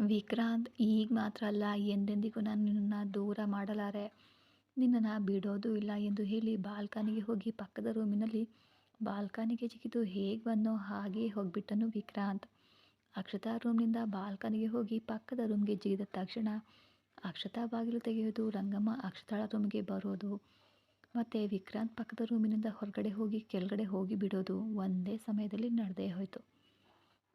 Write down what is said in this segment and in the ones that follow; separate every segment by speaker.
Speaker 1: ವಿಕ್ರಾಂತ್, ಈಗ ಮಾತ್ರ ಅಲ್ಲ, ಎಂದೆಂದಿಗೂ ನಾನು ನಿನ್ನನ್ನು ದೂರ ಮಾಡಲಾರೆ, ನಿನ್ನನ್ನು ಬಿಡೋದು ಇಲ್ಲ ಎಂದು ಹೇಳಿ ಬಾಲ್ಕನಿಗೆ ಹೋಗಿ ಪಕ್ಕದ ರೂಮಿನಲ್ಲಿ ಬಾಲ್ಕನಿಗೆ ಜಿಗಿದು ಹೇಗೆ ಬಂದನೋ ಹಾಗೇ ಹೋಗ್ಬಿಟ್ಟನು ವಿಕ್ರಾಂತ್. ಅಕ್ಷತಾ ರೂಮ್ನಿಂದ ಬಾಲ್ಕನಿಗೆ ಹೋಗಿ ಪಕ್ಕದ ರೂಮ್ಗೆ ಜಿಗಿದ ತಕ್ಷಣ ಅಕ್ಷತಾ ಬಾಗಿಲು ತೆಗೆಯೋದು, ರಂಗಮ್ಮ ಅಕ್ಷತಾಳ ರೂಮ್ಗೆ ಬರೋದು, ಮತ್ತು ವಿಕ್ರಾಂತ್ ಪಕ್ಕದ ರೂಮಿನಿಂದ ಹೊರಗಡೆ ಹೋಗಿ ಕೆಳಗಡೆ ಹೋಗಿ ಬಿಡೋದು ಒಂದೇ ಸಮಯದಲ್ಲಿ ನಡೆದೇ ಹೋಯಿತು.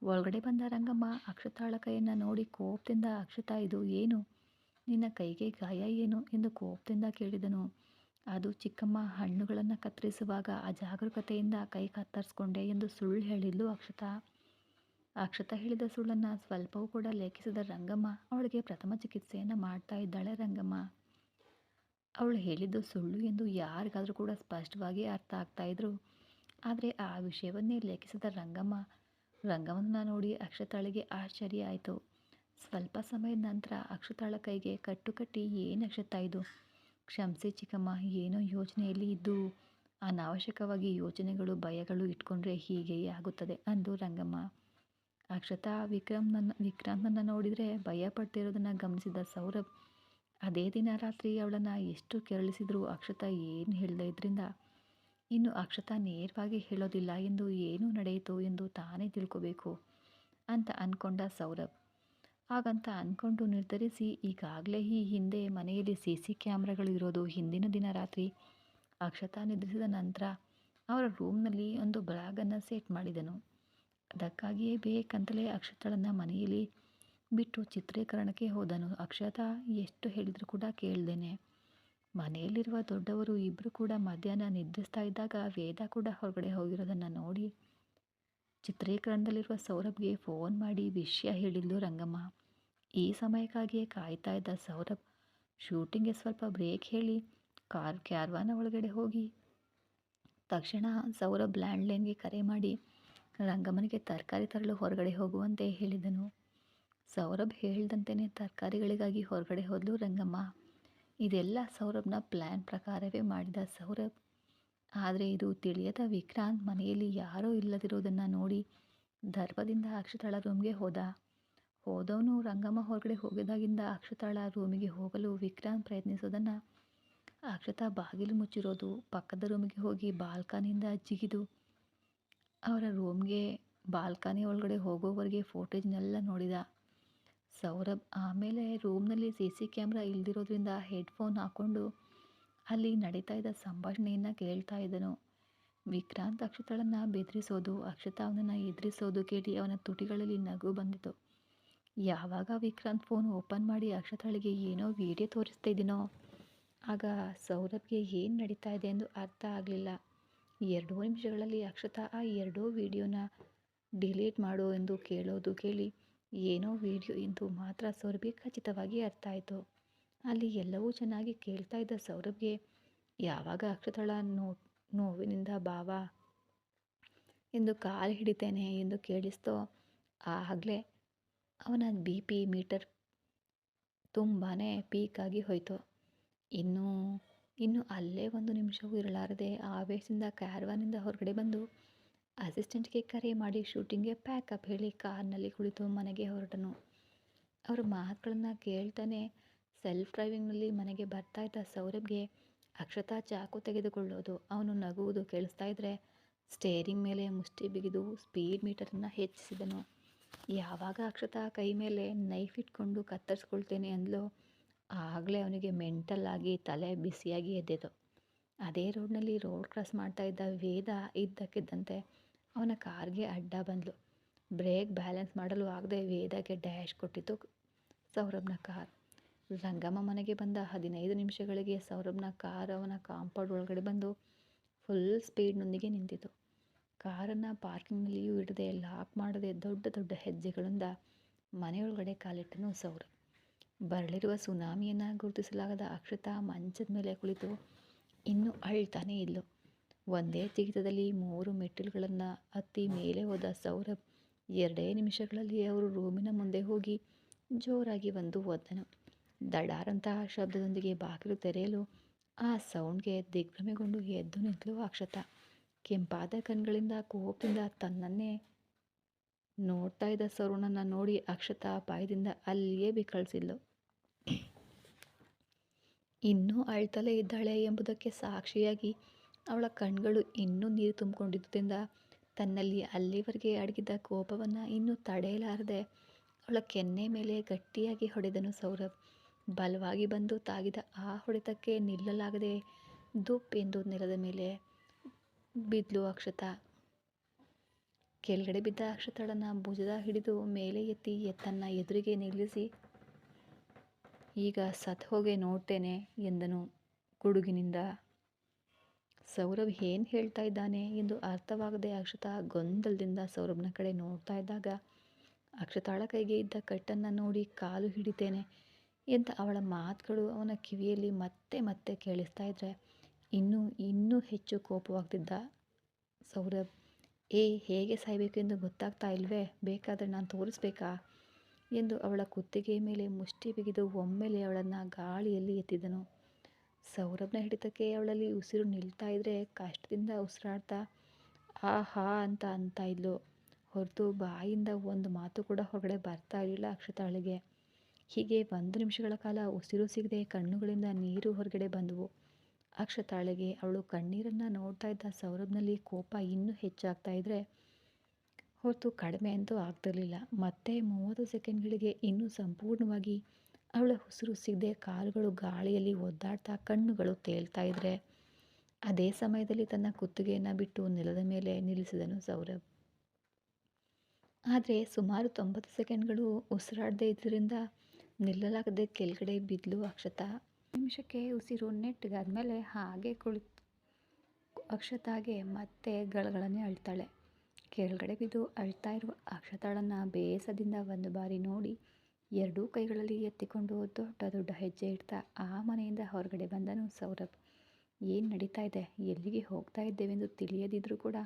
Speaker 1: ಒಳಗಡೆ ಬಂದ ರಂಗಮ್ಮ ಅಕ್ಷತಾಳ ಕೈಯನ್ನು ನೋಡಿ ಕೋಪದಿಂದ, ಅಕ್ಷತಾ, ಇದು ಏನು? ನಿನ್ನ ಕೈಗೆ ಗಾಯ ಏನು ಎಂದು ಕೋಪದಿಂದ ಕೇಳಿದನು. ಅದು ಚಿಕ್ಕಮ್ಮ ಹಣ್ಣುಗಳನ್ನು ಕತ್ತರಿಸುವಾಗ ಅಜಾಗರೂಕತೆಯಿಂದ ಕೈ ಕತ್ತರಿಸ್ಕೊಂಡೆ ಎಂದು ಸುಳ್ಳು ಹೇಳಿದ್ಲು ಅಕ್ಷತಾ. ಅಕ್ಷತಾ ಹೇಳಿದ ಸುಳ್ಳನ್ನು ಸ್ವಲ್ಪವೂ ಕೂಡ ಲೆಕ್ಕಿಸಿದ ರಂಗಮ್ಮ ಅವಳಿಗೆ ಪ್ರಥಮ ಚಿಕಿತ್ಸೆಯನ್ನು ಮಾಡ್ತಾ ಇದ್ದಾಳೆ. ರಂಗಮ್ಮ ಅವಳು ಹೇಳಿದ್ದು ಸುಳ್ಳು ಎಂದು ಯಾರಿಗಾದರೂ ಕೂಡ ಸ್ಪಷ್ಟವಾಗಿ ಅರ್ಥ ಆಗ್ತಾ ಇದ್ರು. ಆದರೆ ಆ ವಿಷಯವನ್ನೇ ಲೆಕ್ಕಿಸಿದ ರಂಗಮ್ಮನ ನೋಡಿ ಅಕ್ಷತಾಳಿಗೆ ಆಶ್ಚರ್ಯ ಆಯಿತು. ಸ್ವಲ್ಪ ಸಮಯದ ನಂತರ ಅಕ್ಷತಾಳ ಕೈಗೆ ಕಟ್ಟು ಕಟ್ಟಿ, ಏನು ಅಕ್ಷತಾ ಇದು? ಕ್ಷಮಿಸಿ ಚಿಕ್ಕಮ್ಮ, ಏನೋ ಯೋಚನೆಯಲ್ಲಿ ಇದ್ದು ಅನಾವಶ್ಯಕವಾಗಿ ಯೋಚನೆಗಳು ಭಯಗಳು ಇಟ್ಕೊಂಡ್ರೆ ಹೀಗೆಯೇ ಆಗುತ್ತದೆ ಅಂದು ರಂಗಮ್ಮ. ಅಕ್ಷತಾ ವಿಕ್ರಾಂತ್ನನ್ನು ನೋಡಿದರೆ ಭಯ ಪಡ್ತಿರೋದನ್ನು ಗಮನಿಸಿದ ಸೌರಭ್ ಅದೇ ದಿನ ರಾತ್ರಿ ಅವಳನ್ನು ಎಷ್ಟು ಕೆರಳಿಸಿದ್ರು ಅಕ್ಷತಾ ಏನು ಹೇಳದೇ ಇದ್ರಿಂದ ಇನ್ನು ಅಕ್ಷತಾ ನೇರವಾಗಿ ಹೇಳೋದಿಲ್ಲ ಎಂದು ಏನು ನಡೆಯಿತು ಎಂದು ತಾನೇ ತಿಳ್ಕೋಬೇಕು ಅಂತ ಅಂದ್ಕೊಂಡ ಸೌರಭ್. ಹಾಗಂತ ಅಂದ್ಕೊಂಡು ನಿರ್ಧರಿಸಿ, ಈಗಾಗಲೇ ಈ ಹಿಂದೆ ಮನೆಯಲ್ಲಿ CC ಕ್ಯಾಮ್ರಾಗಳು ಇರೋದು ಹಿಂದಿನ ದಿನ ರಾತ್ರಿ ಅಕ್ಷತಾ ನಿದ್ರಿಸಿದ ನಂತರ ಅವರ ರೂಮ್ನಲ್ಲಿ ಒಂದು ಬ್ಯಾಗನ್ನು ಸೆಟ್ ಮಾಡಿದನು. ಅದಕ್ಕಾಗಿಯೇ ಬೇಕಂತಲೇ ಅಕ್ಷತಾಳನ್ನು ಮನೆಯಲ್ಲಿ ಬಿಟ್ಟು ಚಿತ್ರೀಕರಣಕ್ಕೆ ಹೋದನು. ಅಕ್ಷತಾ ಎಷ್ಟು ಹೇಳಿದರೂ ಕೂಡ ಕೇಳ್ದೇನೆ ಮನೆಯಲ್ಲಿರುವ ದೊಡ್ಡವರು ಇಬ್ಬರು ಕೂಡ ಮಧ್ಯಾಹ್ನ ನಿದ್ರಿಸ್ತಾ ಇದ್ದಾಗ ವೇದ ಕೂಡ ಹೊರಗಡೆ ಹೋಗಿರೋದನ್ನು ನೋಡಿ ಚಿತ್ರೀಕರಣದಲ್ಲಿರುವ ಸೌರಭ್ಗೆ ಫೋನ್ ಮಾಡಿ ವಿಷಯ ಹೇಳಿದ್ಲು ರಂಗಮ್ಮ. ಈ ಸಮಯಕ್ಕಾಗಿಯೇ ಕಾಯ್ತಾ ಇದ್ದ ಸೌರಭ್ ಶೂಟಿಂಗ್ಗೆ ಸ್ವಲ್ಪ ಬ್ರೇಕ್ ಹೇಳಿ ಕ್ಯಾರ್ವಾನ ಒಳಗಡೆ ಹೋಗಿ ತಕ್ಷಣ ಸೌರಭ್ ಲ್ಯಾಂಡ್ಲೈನ್ಗೆ ಕರೆ ಮಾಡಿ ರಂಗಮ್ಮನಿಗೆ ತರಕಾರಿ ತರಲು ಹೊರಗಡೆ ಹೋಗುವಂತೆ ಹೇಳಿದನು. ಸೌರಭ್ ಹೇಳಿದಂತೆಯೇ ತರಕಾರಿಗಳಿಗಾಗಿ ಹೊರಗಡೆ ಹೋದ್ಲು ರಂಗಮ್ಮ. ಇದೆಲ್ಲ ಸೌರಭ್ನ ಪ್ಲ್ಯಾನ್ ಪ್ರಕಾರವೇ ಮಾಡಿದ ಸೌರಭ್. ಆದರೆ ಇದು ತಿಳಿಯದ ವಿಕ್ರಾಂತ್ ಮನೆಯಲ್ಲಿ ಯಾರೂ ಇಲ್ಲದಿರುವುದನ್ನು ನೋಡಿ ದರ್ಪದಿಂದ ಅಕ್ಷತಾಳ ರೂಮ್ಗೆ ಹೋದವನು ರಂಗಮ್ಮ ಹೊರಗಡೆ ಹೋಗಿದಾಗಿಂದ ಅಕ್ಷತಾಳ ರೂಮಿಗೆ ಹೋಗಲು ವಿಕ್ರಾಂತ್ ಪ್ರಯತ್ನಿಸೋದನ್ನು ಅಕ್ಷತಾ ಬಾಗಿಲು ಮುಚ್ಚಿರೋದು, ಪಕ್ಕದ ರೂಮಿಗೆ ಹೋಗಿ ಬಾಲ್ಕನಿಯಿಂದ ಜಿಗಿದು ಅವರ ರೂಮ್ಗೆ ಬಾಲ್ಕನಿ ಒಳಗಡೆ ಹೋಗೋವರೆಗೆ ಫೋಟೇಜ್ನೆಲ್ಲ ನೋಡಿದ ಸೌರಭ್. ಆಮೇಲೆ ರೂಮ್ನಲ್ಲಿ CC ಕ್ಯಾಮ್ರಾ ಇಲ್ದಿರೋದ್ರಿಂದ ಹೆಡ್ಫೋನ್ ಹಾಕ್ಕೊಂಡು ಅಲ್ಲಿ ನಡೀತಾ ಇದ್ದ ಸಂಭಾಷಣೆಯನ್ನು ಕೇಳ್ತಾ ಇದ್ದನು. ವಿಕ್ರಾಂತ್ ಅಕ್ಷತಾಳನ್ನು ಬೆದರಿಸೋದು, ಅಕ್ಷತಾ ಅವನನ್ನು ಎದುರಿಸೋದು ಕೇಳಿ ಅವನ ತುಟಿಗಳಲ್ಲಿ ನಗು ಬಂದಿತು. ಯಾವಾಗ ವಿಕ್ರಾಂತ್ ಫೋನ್ ಓಪನ್ ಮಾಡಿ ಅಕ್ಷತಾಳಿಗೆ ಏನೋ ವಿಡಿಯೋ ತೋರಿಸ್ತಾ ಇದ್ದೀನೋ ಆಗ ಸೌರಭ್ಗೆ ಏನು ನಡೀತಾ ಇದೆ ಎಂದು ಅರ್ಥ ಆಗಲಿಲ್ಲ. 2 ನಿಮಿಷಗಳಲ್ಲಿ ಅಕ್ಷತಾ ಆ 2 ವಿಡಿಯೋನ ಡಿಲೀಟ್ ಮಾಡು ಎಂದು ಕೇಳೋದು ಕೇಳಿ ಏನೋ ವಿಡಿಯೋ ಎಂದು ಮಾತ್ರ ಸೌರಭ್ಗೆ ಖಚಿತವಾಗಿ ಅರ್ಥ ಆಯಿತು. ಅಲ್ಲಿ ಎಲ್ಲವೂ ಚೆನ್ನಾಗಿ ಕೇಳ್ತಾ ಇದ್ದ ಸೌರಭ್ಗೆ ಯಾವಾಗ ಅಕ್ಷತಾಳ ನೋವಿನಿಂದ ಬಾವ ಎಂದು ಕಾಲು ಹಿಡಿತೇನೆ ಎಂದು ಕೇಳಿಸ್ತೋ ಆಗಲೇ ಅವನ BP ಮೀಟರ್ ತುಂಬಾ ಪೀಕ್ ಆಗಿ ಹೋಯಿತು. ಇನ್ನು ಅಲ್ಲೇ 1 ನಿಮಿಷವೂ ಇರಲಾರದೆ ಆವೇಶದಿಂದ ಕ್ಯಾರವಾನಿಂದ ಹೊರಗಡೆ ಬಂದು ಅಸಿಸ್ಟೆಂಟ್ಗೆ ಕರೆ ಮಾಡಿ ಶೂಟಿಂಗ್ಗೆ ಪ್ಯಾಕಪ್ ಹೇಳಿ ಕಾರ್ನಲ್ಲಿ ಕುಳಿತು ಮನೆಗೆ ಹೊರಟನು. ಅವರ ಮಾತುಗಳನ್ನು ಕೇಳ್ತಾನೆ ಸೆಲ್ಫ್ ಡ್ರೈವಿಂಗ್ನಲ್ಲಿ ಮನೆಗೆ ಬರ್ತಾ ಇದ್ದ ಸೌರಭ್ಗೆ ಅಕ್ಷತಾ ಚಾಕು ತೆಗೆದುಕೊಳ್ಳೋದು, ಅವನು ನಗುವುದು ಕೇಳಿಸ್ತಾ ಇದ್ದರೆ ಸ್ಟೇರಿಂಗ್ ಮೇಲೆ ಮುಷ್ಟಿ ಬಿಗಿದು ಸ್ಪೀಡ್ ಮೀಟರನ್ನು ಹೆಚ್ಚಿಸಿದನು. ಯಾವಾಗ ಅಕ್ಷತಾ ಕೈ ಮೇಲೆ ನೈಫ್ ಇಟ್ಕೊಂಡು ಕತ್ತರಿಸ್ಕೊಳ್ತೇನೆ ಅಂದ್ಲೋ ಆಗಲೇ ಅವನಿಗೆ ಮೆಂಟಲ್ ಆಗಿ ತಲೆ ಬಿಸಿಯಾಗಿ ಎದ್ದೆತು. ಅದೇ ರೋಡ್ನಲ್ಲಿ ರೋಡ್ ಕ್ರಾಸ್ ಮಾಡ್ತಾ ಇದ್ದ ವೇದ ಇದ್ದಕ್ಕಿದ್ದಂತೆ ಅವನ ಕಾರ್ಗೆ ಅಡ್ಡ ಬಂದ್ಲು. ಬ್ರೇಕ್ ಬ್ಯಾಲೆನ್ಸ್ ಮಾಡಲು ಆಗದೆ ವೇದಕ್ಕೆ ಡ್ಯಾಶ್ ಕೊಟ್ಟಿತು ಸೌರಭ್ನ ಕಾರ್. ರಂಗಮ್ಮ ಮನೆಗೆ ಬಂದ 15 ನಿಮಿಷಗಳಿಗೆ ಸೌರಭ್ನ ಕಾರ್ ಅವನ ಕಾಂಪೌಂಡ್ ಒಳಗಡೆ ಬಂದು ಫುಲ್ ಸ್ಪೀಡ್ನೊಂದಿಗೆ ನಿಂತಿತು. ಕಾರನ್ನು ಪಾರ್ಕಿಂಗ್ನಲ್ಲಿಯೂ ಇಡದೆ ಲಾಕ್ ಮಾಡದೆ ದೊಡ್ಡ ಹೆಜ್ಜೆಗಳಿಂದ ಮನೆಯೊಳಗಡೆ ಕಾಲಿಟ್ಟನು ಸೌರಭ್. ಬರಲಿರುವ ಸುನಾಮಿಯನ್ನು ಗುರುತಿಸಲಾಗದ ಅಕ್ಷತಾ ಮಂಚದ ಮೇಲೆ ಕುಳಿತು ಇನ್ನೂ ಅಳ್ತಾನೇ ಇದ್ಲು. ಒಂದೇ ಜಿಗಿತದಲ್ಲಿ 3 ಮೆಟ್ಟಿಲುಗಳನ್ನು ಹತ್ತಿ ಮೇಲೆ ಹೋದ ಸೌರಭ್ 2 ನಿಮಿಷಗಳಲ್ಲಿ ಅವರು ರೂಮಿನ ಮುಂದೆ ಹೋಗಿ ಜೋರಾಗಿ ಒಂದು ಒದ್ದನು. ದಡಾರಂತಹ ಶಬ್ದದೊಂದಿಗೆ ಬಾಗಿಲು ತೆರೆಯಲು ಆ ಸೌಂಡ್ಗೆ ದಿಗ್ಭ್ರಮೆಗೊಂಡು ಎದ್ದು ನಿಂತಳು ಅಕ್ಷತಾ. ಕೆಂಪಾದ ಕಣ್ಗಳಿಂದ ಕೋಪದಿಂದ ತನ್ನನ್ನೇ ನೋಡ್ತಾ ಇದ್ದ ಸೌರಭನನ್ನು ನೋಡಿ ಅಕ್ಷತಾ ಬಾಯದಿಂದ ಅಲ್ಲಿಯೇ ಬಿಕ್ಕಳಿಸಿದ್ಲು. ಇನ್ನೂ ಅಳ್ತಲೇ ಇದ್ದಾಳೆ ಎಂಬುದಕ್ಕೆ ಸಾಕ್ಷಿಯಾಗಿ ಅವಳ ಕಣ್ಗಳು ಇನ್ನೂ ನೀರು ತುಂಬಿಕೊಂಡಿದ್ದರಿಂದ ತನ್ನಲ್ಲಿ ಅಲ್ಲಿವರೆಗೆ ಅಡಗಿದ್ದ ಕೋಪವನ್ನು ಇನ್ನೂ ತಡೆಯಲಾರದೆ ಅವಳ ಕೆನ್ನೆ ಮೇಲೆ ಗಟ್ಟಿಯಾಗಿ ಹೊಡೆದನು ಸೌರಭ್. ಬಲವಾಗಿ ಬಂದು ತಾಗಿದ ಆ ಹೊಡೆತಕ್ಕೆ ನಿಲ್ಲಲಾಗದೆ ದುಪ್ ಎಂದು ನೆಲದ ಮೇಲೆ ಬಿದ್ಲು ಅಕ್ಷತಾ. ಕೆಳಗಡೆ ಬಿದ್ದ ಅಕ್ಷತಾಳನ್ನು ಭುಜದ ಹಿಡಿದು ಮೇಲೆ ಎತ್ತಿ ತನ್ನ ಎದುರಿಗೆ ನಿಲ್ಲಿಸಿ, ಈಗ ಸತ್ ಹೋಗೆ ನೋಡ್ತೇನೆ ಎಂದನು ಗುಡುಗಿನಿಂದ. ಸೌರಭ್ ಏನು ಹೇಳ್ತಾ ಇದ್ದಾನೆ ಎಂದು ಅರ್ಥವಾಗದೆ ಅಕ್ಷತಾ ಗೊಂದಲದಿಂದ ಸೌರಭ್ನ ಕಡೆ ನೋಡ್ತಾ ಇದ್ದಾಗ, ಅಕ್ಷತಾಳ ಕೈಗೆ ಇದ್ದ ಕಟ್ಟನ್ನು ನೋಡಿ ಕಾಲು ಹಿಡಿತೇನೆ ಎಂತ ಅವಳ ಮಾತುಗಳು ಅವನ ಕಿವಿಯಲ್ಲಿ ಮತ್ತೆ ಮತ್ತೆ ಕೇಳಿಸ್ತಾ ಇದ್ರೆ ಇನ್ನೂ ಹೆಚ್ಚು ಕೋಪವಾಗ್ತಿದ್ದ ಸೌರಭ್. ಹೇಗೆ ಸಾಯಬೇಕು ಎಂದು ಗೊತ್ತಾಗ್ತಾ ಇಲ್ವೇ? ಬೇಕಾದರೆ ನಾನು ತೋರಿಸ್ಬೇಕಾ ಎಂದು ಅವಳ ಕುತ್ತಿಗೆಯ ಮೇಲೆ ಮುಷ್ಟಿ ಬಿಗಿದು ಒಮ್ಮೆಲೆ ಅವಳನ್ನು ಗಾಳಿಯಲ್ಲಿ ಎತ್ತಿದನು. ಸೌರಭ್ನ ಹಿಡಿತಕ್ಕೆ ಅವಳಲ್ಲಿ ಉಸಿರು ನಿಲ್ತಾ ಇದ್ರೆ ಕಷ್ಟದಿಂದ ಉಸಿರಾಡ್ತಾ ಹಾ ಅಂತ ಇದ್ಲು ಹೊರತು ಬಾಯಿಂದ ಒಂದು ಮಾತು ಕೂಡ ಹೊರಗಡೆ ಬರ್ತಾ ಇರಲಿಲ್ಲ ಅಕ್ಷತಾಳಿಗೆ. ಹೀಗೆ 1 ನಿಮಿಷಗಳ ಕಾಲ ಉಸಿರು ಸಿಗದೆ ಕಣ್ಣುಗಳಿಂದ ನೀರು ಹೊರಗಡೆ ಬಂದವು ಅಕ್ಷತಾಳಿಗೆ. ಅವಳು ಕಣ್ಣೀರನ್ನು ನೋಡ್ತಾ ಇದ್ದ ಸೌರಭ್ನಲ್ಲಿ ಕೋಪ ಇನ್ನೂ ಹೆಚ್ಚಾಗ್ತಾ ಇದ್ರೆ ಹೊರತು ಕಡಿಮೆ ಅಂತೂ ಆಗ್ತಿರಲಿಲ್ಲ. ಮತ್ತೆ 30 ಸೆಕೆಂಡ್ಗಳಿಗೆ ಇನ್ನೂ ಸಂಪೂರ್ಣವಾಗಿ ಅವಳ ಉಸಿರು ಸಿಗದೆ ಕಾಲುಗಳು ಗಾಳಿಯಲ್ಲಿ ಒದ್ದಾಡ್ತಾ ಕಣ್ಣುಗಳು ತೇಲ್ತಾ ಇದ್ರೆ ಅದೇ ಸಮಯದಲ್ಲಿ ತನ್ನ ಕುತ್ತಿಗೆಯನ್ನು ಬಿಟ್ಟು ನೆಲದ ಮೇಲೆ ನಿಲ್ಲಿಸಿದನು ಸೌರಭ್. ಆದರೆ ಸುಮಾರು 90 ಸೆಕೆಂಡ್ಗಳು ಉಸಿರಾಡದೇ ಇದ್ದರಿಂದ ನಿಲ್ಲಲಾಗದೆ ಕೆಳಗಡೆ ಬಿದ್ಲು ಅಕ್ಷತಾ. ನಿಮಿಷಕ್ಕೆ ಉಸಿರು ನೆಟ್ಟಗಾದ್ಮೇಲೆ ಹಾಗೆ ಕುಳಿತು ಅಕ್ಷತಾಗೆ ಮತ್ತೆ ಗಳಗಳನೆ ಅಳ್ತಾಳೆ. ಕೆಳಗಡೆ ಬಿದ್ದು ಅಳ್ತಾ ಇರುವ ಅಕ್ಷತಾಳನ್ನು ಬೇಸದಿಂದ ಒಂದು ಬಾರಿ ನೋಡಿ 2 ಕೈಗಳಲ್ಲಿ ಎತ್ತಿಕೊಂಡು ದೊಡ್ಡ ಹೆಜ್ಜೆ ಇಡ್ತಾ ಆ ಮನೆಯಿಂದ ಹೊರಗಡೆ ಬಂದನು ಸೌರಭ್. ಏನು ನಡೀತಾ ಇದೆ, ಎಲ್ಲಿಗೆ ಹೋಗ್ತಾ ಇದ್ದೇವೆಂದು ತಿಳಿಯದಿದ್ರೂ ಕೂಡ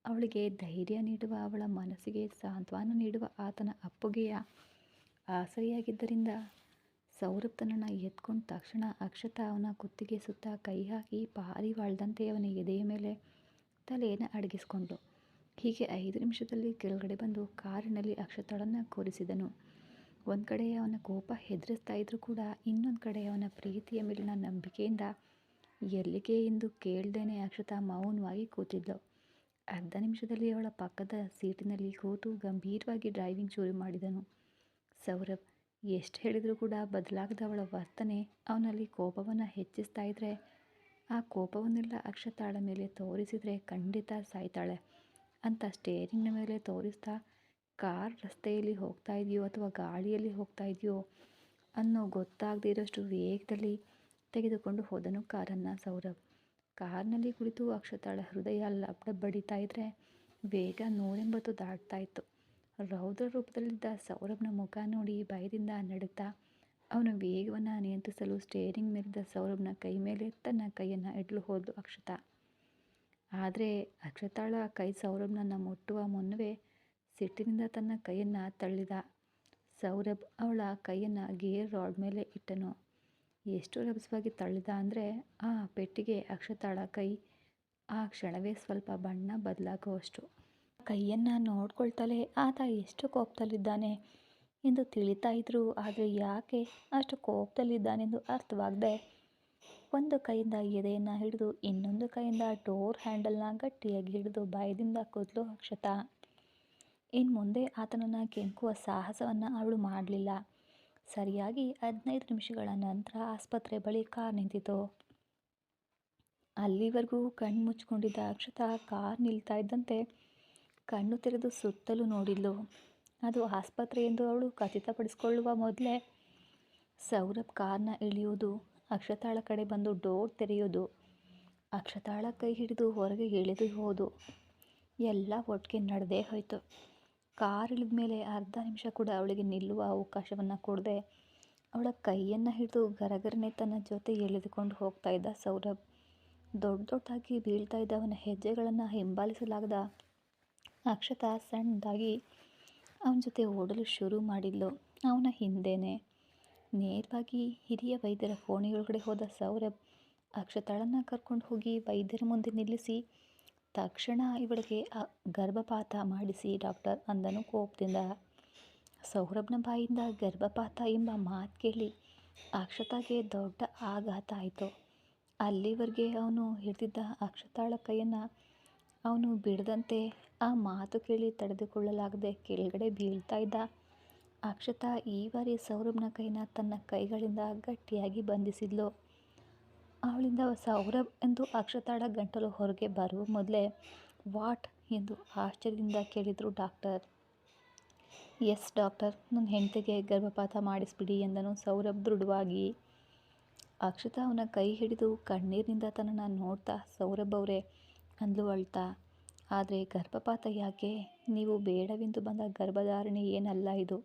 Speaker 1: ಅವಳಿಗೆ ಧೈರ್ಯ ನೀಡುವ, ಅವಳ ಮನಸ್ಸಿಗೆ ಸಾಂತ್ವನ ನೀಡುವ ಆತನ ಅಪ್ಪುಗೆಯ ಆಸರೆಯಾಗಿದ್ದರಿಂದ ಸೌರಭ್ ತನ್ನನ್ನು ಎತ್ಕೊಂಡ ತಕ್ಷಣ ಅಕ್ಷತಾ ಅವನ ಕುತ್ತಿಗೆ ಸುತ್ತ ಕೈ ಹಾಕಿ ಪಾರಿವಾಳದಂತೆ ಅವನ ಎದೆಯ ಮೇಲೆ ತಲೆಯನ್ನು ಅಡಗಿಸ್ಕೊಂಡ್ಳು. ಹೀಗೆ 5 ನಿಮಿಷದಲ್ಲಿ ಕೆಳಗಡೆ ಬಂದು ಕಾರಿನಲ್ಲಿ ಅಕ್ಷತಾಳನ್ನು ಕೂರಿಸಿದನು. ಒಂದು ಕಡೆ ಅವನ ಕೋಪ ಹೆದರಿಸ್ತಾ ಇದ್ರೂ ಕೂಡ ಇನ್ನೊಂದು ಕಡೆ ಅವನ ಪ್ರೀತಿಯ ಮೇಲಿನ ನಂಬಿಕೆಯಿಂದ ಎಲ್ಲಿಗೆ ಎಂದು ಕೇಳ್ದೇನೆ ಅಕ್ಷತಾ ಮೌನವಾಗಿ ಕೂತಿದ್ಲು. ಅರ್ಧ ನಿಮಿಷದಲ್ಲಿ ಅವಳ ಪಕ್ಕದ ಸೀಟಿನಲ್ಲಿ ಕೂತು ಗಂಭೀರವಾಗಿ ಡ್ರೈವಿಂಗ್ ಶುರು ಮಾಡಿದನು ಸೌರಭ್. ಎಷ್ಟು ಹೇಳಿದರೂ ಕೂಡ ಬದಲಾಗದ ಅವಳ ವರ್ತನೆ ಅವನಲ್ಲಿ ಕೋಪವನ್ನು ಹೆಚ್ಚಿಸ್ತಾ ಇದ್ರೆ ಆ ಕೋಪವನ್ನೆಲ್ಲ ಅಕ್ಷತಾಳ ಮೇಲೆ ತೋರಿಸಿದರೆ ಖಂಡಿತ ಸಾಯ್ತಾಳೆ ಅಂತ ಸ್ಟೇರಿಂಗ್ನ ಮೇಲೆ ತೋರಿಸ್ತಾ ಕಾರ್ ರಸ್ತೆಯಲ್ಲಿ ಹೋಗ್ತಾ ಇದೆಯೋ ಅಥವಾ ಗಾಳಿಯಲ್ಲಿ ಹೋಗ್ತಾ ಇದೆಯೋ ಅನ್ನೋ ಗೊತ್ತಾಗದೇ ಇರೋಷ್ಟು ವೇಗದಲ್ಲಿ ತೆಗೆದುಕೊಂಡು ಹೋದನು ಕಾರನ್ನು ಸೌರಭ್. ಕಾರ್ನಲ್ಲಿ ಕುಳಿತು ಅಕ್ಷತಾಳ ಹೃದಯ ಲಬ್ಡ ಬಡಿತಾ ಇದ್ರೆ ವೇಗ 180 ದಾಟ್ತಾ ಇತ್ತು. ರೌದ್ರ ರೂಪದಲ್ಲಿದ್ದ ಸೌರಭ್ನ ಮುಖ ನೋಡಿ ಭಯದಿಂದ ನಡುತ್ತಾ ಅವನ ವೇಗವನ್ನು ನಿಯಂತ್ರಿಸಲು ಸ್ಟೇರಿಂಗ್ ಮೇಲಿದ್ದ ಸೌರಭ್ನ ಕೈ ಮೇಲೆ ತನ್ನ ಕೈಯನ್ನು ಇಡಲು ಹೋದ್ಲು ಅಕ್ಷತಾ. ಆದರೆ ಅಕ್ಷತಾಳ ಕೈ ಸೌರಭ್ನನ್ನು ಮುಟ್ಟುವ ಮುನ್ನವೇ ಸಿಟ್ಟಿನಿಂದ ತನ್ನ ಕೈಯನ್ನು ತಳ್ಳಿದ ಸೌರಭ್ ಅವಳ ಕೈಯನ್ನು ಗೇರ್ ರಾಡ್ ಮೇಲೆ ಇಟ್ಟನು. ಎಷ್ಟು ರಭಸವಾಗಿ ತಳ್ಳಿದ ಅಂದರೆ ಆ ಪೆಟ್ಟಿಗೆ ಅಕ್ಷತಾಳ ಕೈ ಆ ಕ್ಷಣವೇ ಸ್ವಲ್ಪ ಬಣ್ಣ ಬದಲಾಗುವಷ್ಟು. ಕೈಯನ್ನು ನೋಡ್ಕೊಳ್ತಲೇ ಆತ ಎಷ್ಟು ಕೋಪದಲ್ಲಿದ್ದಾನೆ ಎಂದು ತಿಳಿತಾ ಇದ್ರು. ಆದರೆ ಯಾಕೆ ಅಷ್ಟು ಕೋಪದಲ್ಲಿದ್ದಾನೆಂದು ಅರ್ಥವಾಗದೆ ಒಂದು ಕೈಯಿಂದ ಎದೆಯನ್ನು ಹಿಡಿದು ಇನ್ನೊಂದು ಕೈಯಿಂದ ಡೋರ್ ಹ್ಯಾಂಡಲ್ನ ಗಟ್ಟಿಯಾಗಿ ಹಿಡಿದು ಭಯದಿಂದ ಕೂದಲು ಅಕ್ಷತಾ. ಇನ್ನು ಮುಂದೆ ಆತನನ್ನು ಕೆಣಕುವ ಸಾಹಸವನ್ನು ಅವಳು ಮಾಡಲಿಲ್ಲ. ಸರಿಯಾಗಿ 15 ನಿಮಿಷಗಳ ನಂತರ ಆಸ್ಪತ್ರೆ ಬಳಿ ಕಾರ್ ನಿಂತಿತು. ಅಲ್ಲಿವರೆಗೂ ಕಣ್ಣು ಮುಚ್ಕೊಂಡಿದ್ದ ಅಕ್ಷತಾ ಕಾರ್ ನಿಲ್ತಾ ಇದ್ದಂತೆ ಕಣ್ಣು ತೆರೆದು ಸುತ್ತಲೂ ನೋಡಿದ್ಲು. ಅದು ಆಸ್ಪತ್ರೆ ಎಂದು ಅವಳು ಖಚಿತಪಡಿಸಿಕೊಳ್ಳುವ ಮೊದಲೇ ಸೌರಭ್ ಕಾರ್ನ ಇಳಿಯುವುದು, ಅಕ್ಷತಾಳ ಕಡೆ ಬಂದು ಡೋರ್ ತೆರೆಯೋದು, ಅಕ್ಷತಾಳ ಕೈ ಹಿಡಿದು ಹೊರಗೆ ಎಳೆದು ಹೋದು ಎಲ್ಲ ಒಟ್ಟಿಗೆ ನಡೆದೇ ಹೋಯಿತು. ಕಾರ್ ಇಳಿದ ಮೇಲೆ ಅರ್ಧ ನಿಮಿಷ ಕೂಡ ಅವಳಿಗೆ ನಿಲ್ಲುವ ಅವಕಾಶವನ್ನು ಕೊಡದೆ ಅವಳ ಕೈಯನ್ನು ಹಿಡಿದು ಗರಗರನೆ ತನ್ನ ಜೊತೆ ಎಳೆದುಕೊಂಡು ಹೋಗ್ತಾ ಇದ್ದ ಸೌರಭ್. ದೊಡ್ಡದಾಗಿ ಬೀಳ್ತಾ ಇದ್ದ ಅವನ ಹೆಜ್ಜೆಗಳನ್ನು ಹಿಂಬಾಲಿಸಲಾಗದ ಅಕ್ಷತಾ ಸಣ್ಣದಾಗಿ ಅವನ ಜೊತೆ ಓಡಲು ಶುರು ಮಾಡಿದ್ಲು. ಅವನ ಹಿಂದೆನೇ ನೇರವಾಗಿ ಹಿರಿಯ ವೈದ್ಯರ ಕೋಣೆಯೊಳಗಡೆ ಹೋದ ಸೌರಭ್ ಅಕ್ಷತಾಳನ್ನು ಕರ್ಕೊಂಡು ಹೋಗಿ ವೈದ್ಯರ ಮುಂದೆ ನಿಲ್ಲಿಸಿ ತಕ್ಷಣ ಇವಳಿಗೆ ಗರ್ಭಪಾತ ಮಾಡಿಸಿ ಡಾಕ್ಟರ್ ಅಂದನು ಕೋಪದಿಂದ. ಸೌರಭ್ನ ಬಾಯಿಂದ ಗರ್ಭಪಾತ ಎಂಬ ಮಾತು ಕೇಳಿ ಅಕ್ಷತಾಗೆ ದೊಡ್ಡ ಆಘಾತ ಆಯಿತು. ಅಲ್ಲಿವರೆಗೆ ಅವನು ಹಿಡಿದಿದ್ದ ಅಕ್ಷತಾಳ ಕೈಯನ್ನು ಅವನು ಬಿಡದಂತೆ ಆ ಮಾತು ಕೇಳಿ ತಡೆದುಕೊಳ್ಳಲಾಗದೆ ಕೆಳಗಡೆ ಬೀಳ್ತಾ ಇದ್ದ ಅಕ್ಷತಾ ಈ ಬಾರಿ ಸೌರಭ್ನ ಕೈನ ತನ್ನ ಕೈಗಳಿಂದ ಗಟ್ಟಿಯಾಗಿ ಬಂಧಿಸಿದ್ಲು. ಅವಳಿಂದ ಸೌರಭ್ ಎಂದು ಅಕ್ಷತಾಳ ಗಂಟಲು ಹೊರಗೆ ಬರುವ ಮೊದಲೇ ವಾಟ್ ಎಂದು ಆಶ್ಚರ್ಯದಿಂದ ಕೇಳಿದರು ಡಾಕ್ಟರ್. ಎಸ್ ಡಾಕ್ಟರ್, ನನ್ನ ಹೆಂಡತಿಗೆ ಗರ್ಭಪಾತ ಮಾಡಿಸ್ಬಿಡಿ ಎಂದನು ಸೌರಭ್ ದೃಢವಾಗಿ. ಅಕ್ಷತಾ ಅವನ ಕೈ ಹಿಡಿದು ಕಣ್ಣೀರಿನಿಂದ ತನ್ನನ್ನು ನೋಡ್ತಾ ಸೌರಭ್ ಅವರೇ ಅಂದ್ಲು ಅಳ್ತಾ. ಆದರೆ ಗರ್ಭಪಾತ ಯಾಕೆ? ನೀವು ಬೇಡವೆಂದು ಬಂದ ಗರ್ಭಧಾರಣೆ ಏನಲ್ಲ ಇದು.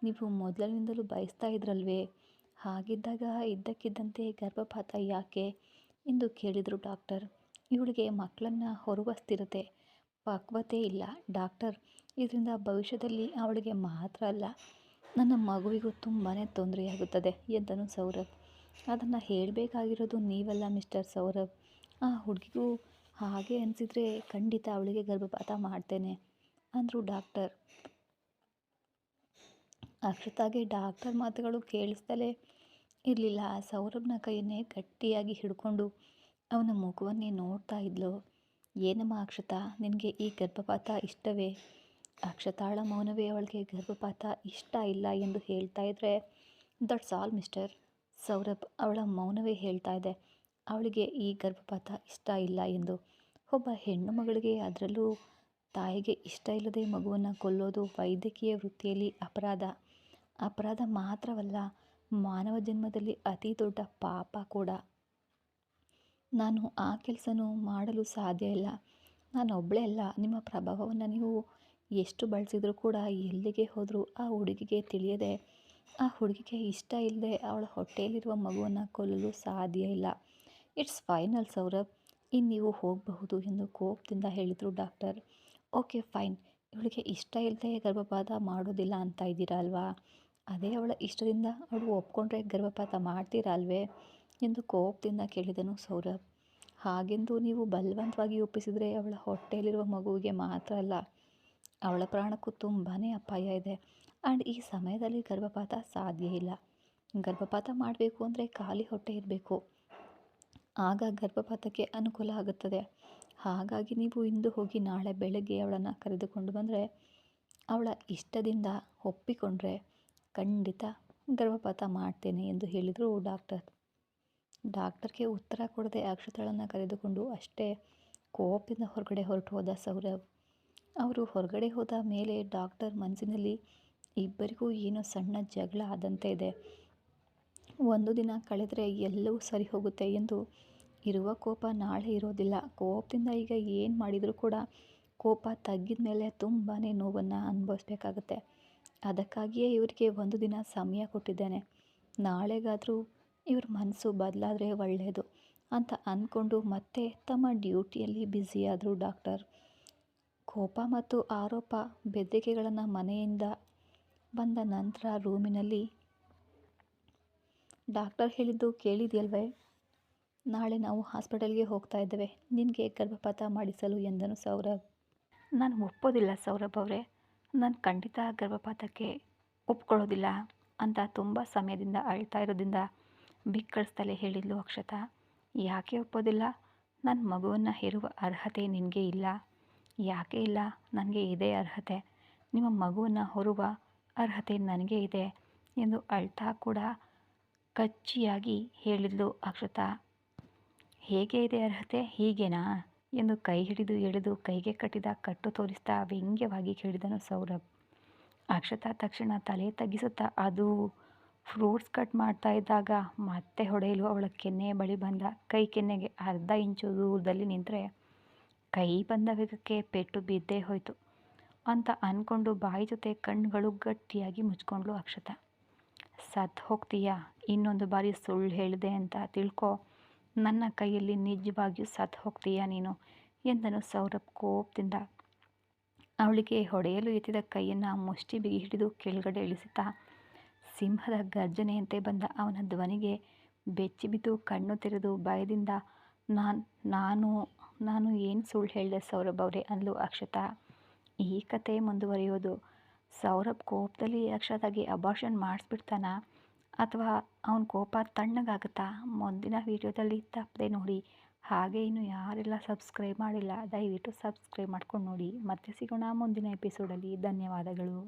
Speaker 1: ನೀವು ಮೊದಲಿನಿಂದಲೂ ಬಯಸ್ತಾ ಇದ್ರಲ್ವೇ? ಹಾಗಿದ್ದಾಗ ಇದ್ದಕ್ಕಿದ್ದಂತೆ ಗರ್ಭಪಾತ ಯಾಕೆ ಎಂದು ಕೇಳಿದರು ಡಾಕ್ಟರ್. ಇವಳಿಗೆ ಮಕ್ಕಳನ್ನು ಹೊರುವ ಸ್ಥಿರತೆ ಪಕ್ವತೆ ಇಲ್ಲ ಡಾಕ್ಟರ್. ಇದರಿಂದ ಭವಿಷ್ಯದಲ್ಲಿ ಅವಳಿಗೆ ಮಾತ್ರ ಅಲ್ಲ, ನನ್ನ ಮಗುವಿಗೂ ತುಂಬಾ ತೊಂದರೆಯಾಗುತ್ತದೆ ಎಂದನು ಸೌರಭ್. ಅದನ್ನು ಹೇಳಬೇಕಾಗಿರೋದು ನೀವಲ್ಲ ಮಿಸ್ಟರ್ ಸೌರಭ್. ಆ ಹುಡುಗಿಗೂ ಹಾಗೆ ಅನಿಸಿದರೆ ಖಂಡಿತ ಅವಳಿಗೆ ಗರ್ಭಪಾತ ಮಾಡ್ತೇನೆ ಅಂದರು ಡಾಕ್ಟರ್. ಅಕ್ಷತಾಗೆ ಡಾಕ್ಟರ್ ಮಾತುಗಳು ಕೇಳಿಸ್ತಲೇ ಇರಲಿಲ್ಲ. ಸೌರಭ್ನ ಕೈಯನ್ನೇ ಗಟ್ಟಿಯಾಗಿ ಹಿಡ್ಕೊಂಡು ಅವನ ಮುಖವನ್ನೇ ನೋಡ್ತಾ ಇದ್ಲು. ಏನಮ್ಮ ಅಕ್ಷತಾ, ನಿನಗೆ ಈ ಗರ್ಭಪಾತ ಇಷ್ಟವೇ? ಅಕ್ಷತಾಳ ಮೌನವೇ ಅವಳಿಗೆ ಗರ್ಭಪಾತ ಇಷ್ಟ ಇಲ್ಲ ಎಂದು ಹೇಳ್ತಾ ಇದ್ರೆ ದಟ್ಸ್ ಆಲ್ ಮಿಸ್ಟರ್ ಸೌರಭ್. ಅವಳ ಮೌನವೇ ಹೇಳ್ತಾ ಇದೆ ಅವಳಿಗೆ ಈ ಗರ್ಭಪಾತ ಇಷ್ಟ ಇಲ್ಲ ಎಂದು. ಒಬ್ಬ ಹೆಣ್ಣು ಮಗಳಿಗೆ, ಅದರಲ್ಲೂ ತಾಯಿಗೆ ಇಷ್ಟ ಇಲ್ಲದೆ ಮಗುವನ್ನು ಕೊಲ್ಲೋದು ವೈದ್ಯಕೀಯ ವೃತ್ತಿಯಲ್ಲಿ ಅಪರಾಧ ಮಾತ್ರವಲ್ಲ, ಮಾನವ ಜನ್ಮದಲ್ಲಿ ಅತಿ ದೊಡ್ಡ ಪಾಪ ಕೂಡ. ನಾನು ಆ ಕೆಲಸನೂ ಮಾಡಲು ಸಾಧ್ಯ ಇಲ್ಲ. ನಾನೊಬ್ಬಳೇ ಅಲ್ಲ, ನಿಮ್ಮ ಪ್ರಭಾವವನ್ನು ನೀವು ಎಷ್ಟು ಬಳಸಿದರೂ ಕೂಡ ಎಲ್ಲಿಗೆ ಹೋದರೂ ಆ ಹುಡುಗಿಗೆ ತಿಳಿಯದೆ, ಆ ಹುಡುಗಿಗೆ ಇಷ್ಟ ಇಲ್ಲದೆ ಅವಳ ಹೊಟ್ಟೆಯಲ್ಲಿರುವ ಮಗುವನ್ನು ಕೊಲ್ಲಲು ಸಾಧ್ಯ ಇಲ್ಲ. ಇಟ್ಸ್ ಫೈನಲ್ ಸೌರಭ್, ಇನ್ನು ನೀವು ಹೋಗಬಹುದು ಎಂದು ಕೋಪದಿಂದ ಹೇಳಿದರು ಡಾಕ್ಟರ್. ಓಕೆ ಫೈನ್, ಇವಳಿಗೆ ಇಷ್ಟ ಇಲ್ಲದೆ ಗರ್ಭಪಾತ ಮಾಡೋದಿಲ್ಲ ಅಂತ ಇದ್ದೀರಾ ಅಲ್ವಾ? ಅದೇ ಅವಳ ಇಷ್ಟದಿಂದ ಅವಳು ಒಪ್ಕೊಂಡ್ರೆ ಗರ್ಭಪಾತ ಮಾಡ್ತೀರಾ ಅಲ್ವೇ ಎಂದು ಕೋಪದಿಂದ ಕೇಳಿದನು ಸೌರಭ್. ಹಾಗೆಂದು ನೀವು ಬಲವಂತವಾಗಿ ಒಪ್ಪಿಸಿದರೆ ಅವಳ ಹೊಟ್ಟೆಯಲ್ಲಿರುವ ಮಗುವಿಗೆ ಮಾತ್ರ ಅಲ್ಲ, ಅವಳ ಪ್ರಾಣಕ್ಕೂ ತುಂಬಾ ಅಪಾಯ ಇದೆ. ಆ್ಯಂಡ್ ಈ ಸಮಯದಲ್ಲಿ ಗರ್ಭಪಾತ ಸಾಧ್ಯ ಇಲ್ಲ. ಗರ್ಭಪಾತ ಮಾಡಬೇಕು ಅಂದರೆ ಖಾಲಿ ಹೊಟ್ಟೆ ಇರಬೇಕು, ಆಗ ಗರ್ಭಪಾತಕ್ಕೆ ಅನುಕೂಲ ಆಗುತ್ತದೆ. ಹಾಗಾಗಿ ನೀವು ಇಂದು ಹೋಗಿ ನಾಳೆ ಬೆಳಗ್ಗೆ ಅವಳನ್ನು ಕರೆದುಕೊಂಡು ಬಂದರೆ, ಅವಳ ಇಷ್ಟದಿಂದ ಒಪ್ಪಿಕೊಂಡ್ರೆ ಖಂಡಿತ ಗರ್ಭಪಾತ ಮಾಡ್ತೇನೆ ಎಂದು ಹೇಳಿದರು ಡಾಕ್ಟರ್. ಡಾಕ್ಟರ್ಗೆ ಉತ್ತರ ಕೊಡದೆ ಅಕ್ಷತಾಳನ್ನು ಕರೆದುಕೊಂಡು ಅಷ್ಟೇ ಕೋಪದಿಂದ ಹೊರಗಡೆ ಹೊರಟು ಹೋದ ಸೌರಭ್. ಅವರು ಹೊರಗಡೆ ಹೋದ ಮೇಲೆ ಡಾಕ್ಟರ್ ಮನಸ್ಸಿನಲ್ಲಿ ಇಬ್ಬರಿಗೂ ಏನೋ ಸಣ್ಣ ಜಗಳ ಆದಂತೆ ಇದೆ. ಒಂದು ದಿನ ಕಳೆದರೆ ಎಲ್ಲವೂ ಸರಿ ಹೋಗುತ್ತೆ ಎಂದು ಇರುವ ಕೋಪ ನಾಳೆ ಇರೋದಿಲ್ಲ. ಕೋಪದಿಂದ ಈಗ ಏನು ಮಾಡಿದರೂ ಕೂಡ ಕೋಪ ತಗ್ಗಿದ ಮೇಲೆ ತುಂಬಾ ನೋವನ್ನು ಅನುಭವಿಸ್ಬೇಕಾಗತ್ತೆ. ಅದಕ್ಕಾಗಿಯೇ ಇವರಿಗೆ ಒಂದು ದಿನ ಸಮಯ ಕೊಟ್ಟಿದ್ದೇನೆ. ನಾಳೆಗಾದರೂ ಇವ್ರ ಮನಸ್ಸು ಬದಲಾದರೆ ಒಳ್ಳೆಯದು ಅಂತ ಅಂದ್ಕೊಂಡು ಮತ್ತೆ ತಮ್ಮ ಡ್ಯೂಟಿಯಲ್ಲಿ ಬ್ಯುಸಿಯಾದರು ಡಾಕ್ಟರ್. ಕೋಪ ಮತ್ತು ಆರೋಪ ಬೆದರಿಕೆಗಳನ್ನು ಮನೆಯಿಂದ ಬಂದ ನಂತರ ರೂಮಿನಲ್ಲಿ ಡಾಕ್ಟರ್ ಹೇಳಿದ್ದು ಕೇಳಿದೆಯಲ್ವೇ? ನಾಳೆ ನಾವು ಹಾಸ್ಪಿಟಲ್ಗೆ ಹೋಗ್ತಾ ಇದ್ದೇವೆ ನಿನಗೆ ಗರ್ಭಪಾತ ಮಾಡಿಸಲು ಎಂದನು ಸೌರಭ್. ನಾನು ಒಪ್ಪೋದಿಲ್ಲ ಸೌರಭ್ ಅವರೇ, ನಾನು ಖಂಡಿತ ಗರ್ಭಪಾತಕ್ಕೆ ಒಪ್ಕೊಳ್ಳೋದಿಲ್ಲ ಅಂತ ತುಂಬ ಸಮಯದಿಂದ ಅಳ್ತಾ ಇರೋದ್ರಿಂದ ಬಿಕ್ಕಳಿಸ್ತಲೇ ಹೇಳಿದ್ಲು ಅಕ್ಷತಾ. ಯಾಕೆ ಒಪ್ಪೋದಿಲ್ಲ? ನನ್ನ ಮಗುವನ್ನು ಹೆರುವ ಅರ್ಹತೆ ನಿನಗೆ ಇಲ್ಲ. ಯಾಕೆ ಇಲ್ಲ? ನನಗೆ ಇದೆ ಅರ್ಹತೆ. ನಿಮ್ಮ ಮಗುವನ್ನು ಹೊರುವ ಅರ್ಹತೆ ನನಗೆ ಇದೆ ಎಂದು ಅಳ್ತಾ ಕೂಡ ಕಚ್ಚಿಯಾಗಿ ಹೇಳಿದ್ಲು ಅಕ್ಷತಾ. ಹೇಗೆ ಇದೆ ಅರ್ಹತೆ? ಹೀಗೇನಾ ಎಂದು ಕೈ ಹಿಡಿದು ಎಳೆದು ಕೈಗೆ ಕಟ್ಟಿದ ಕಟ್ಟು ತೋರಿಸ್ತಾ ವ್ಯಂಗ್ಯವಾಗಿ ಕೇಳಿದನು ಸೌರಭ್. ಅಕ್ಷತಾ ತಕ್ಷಣ ತಲೆ ತಗ್ಗಿಸುತ್ತಾ, ಅದು ಫ್ರೂಟ್ಸ್ ಕಟ್ ಮಾಡ್ತಾ ಇದ್ದಾಗ ಮತ್ತೆ ಹೊಡೆಯಲು ಅವಳ ಕೆನ್ನೆಯ ಬಳಿ ಬಂದ ಕೈ ಕೆನ್ನೆಗೆ ಅರ್ಧ ಇಂಚು ದೂರದಲ್ಲಿ ನಿಂತರೆ ಕೈ ಬಂದ ವೇಗಕ್ಕೆ ಪೆಟ್ಟು ಬಿದ್ದೇ ಹೋಯಿತು ಅಂತ ಅಂದ್ಕೊಂಡು ಬಾಯಿ ಜೊತೆ ಕಣ್ಣುಗಳು ಗಟ್ಟಿಯಾಗಿ ಮುಚ್ಕೊಂಡ್ಳು ಅಕ್ಷತಾ. ಸತ್ತು ಹೋಗ್ತೀಯಾ? ಇನ್ನೊಂದು ಬಾರಿ ಸುಳ್ಳು ಹೇಳಿದೆ ಅಂತ ತಿಳ್ಕೊ, ನನ್ನ ಕೈಯಲ್ಲಿ ನಿಜವಾಗಿಯೂ ಸತ್ತು ಹೋಗ್ತೀಯಾ ನೀನು ಎಂದನು ಸೌರಭ್ ಕೋಪದಿಂದ. ಅವಳಿಗೆ ಹೊಡೆಯಲು ಎತ್ತಿದ ಕೈಯನ್ನು ಮುಷ್ಟಿ ಬಿಗಿ ಹಿಡಿದು ಕೆಳಗಡೆ ಇಳಿಸುತ್ತಾ ಸಿಂಹದ ಗರ್ಜನೆಯಂತೆ ಬಂದ ಅವನ ಧ್ವನಿಗೆ ಬೆಚ್ಚಿಬಿದ್ದು ಕಣ್ಣು ತೆರೆದು ಭಯದಿಂದ ನಾನು ಏನು ಸುಳ್ಳು ಹೇಳಿದೆ ಸೌರಭ್ ಅವರೇ ಅಂದ್ಲು ಅಕ್ಷತಾ. ಈ ಕತೆ ಮುಂದುವರಿಯೋದು. ಸೌರಭ್ ಕೋಪದಲ್ಲಿ ಅಕ್ಷತಾಗೆ ಅಬಾರ್ಷನ್ ಮಾಡಿಸ್ಬಿಡ್ತಾನ ಅಥವಾ ಅವನ ಕೋಪ ತಣ್ಣಗಾಗುತ್ತಾ? ಮುಂದಿನ ವಿಡಿಯೋದಲ್ಲಿ ತಪ್ಪದೆ ನೋಡಿ. ಹಾಗೆ ಇನ್ನು ಯಾರೆಲ್ಲ ಸಬ್ಸ್ಕ್ರೈಬ್ ಮಾಡಿಲ್ಲ ದಯವಿಟ್ಟು ಸಬ್ಸ್ಕ್ರೈಬ್ ಮಾಡ್ಕೊಂಡು ನೋಡಿ. ಮತ್ತೆ ಸಿಗೋಣ ಮುಂದಿನ ಎಪಿಸೋಡಲ್ಲಿ. ಧನ್ಯವಾದಗಳು.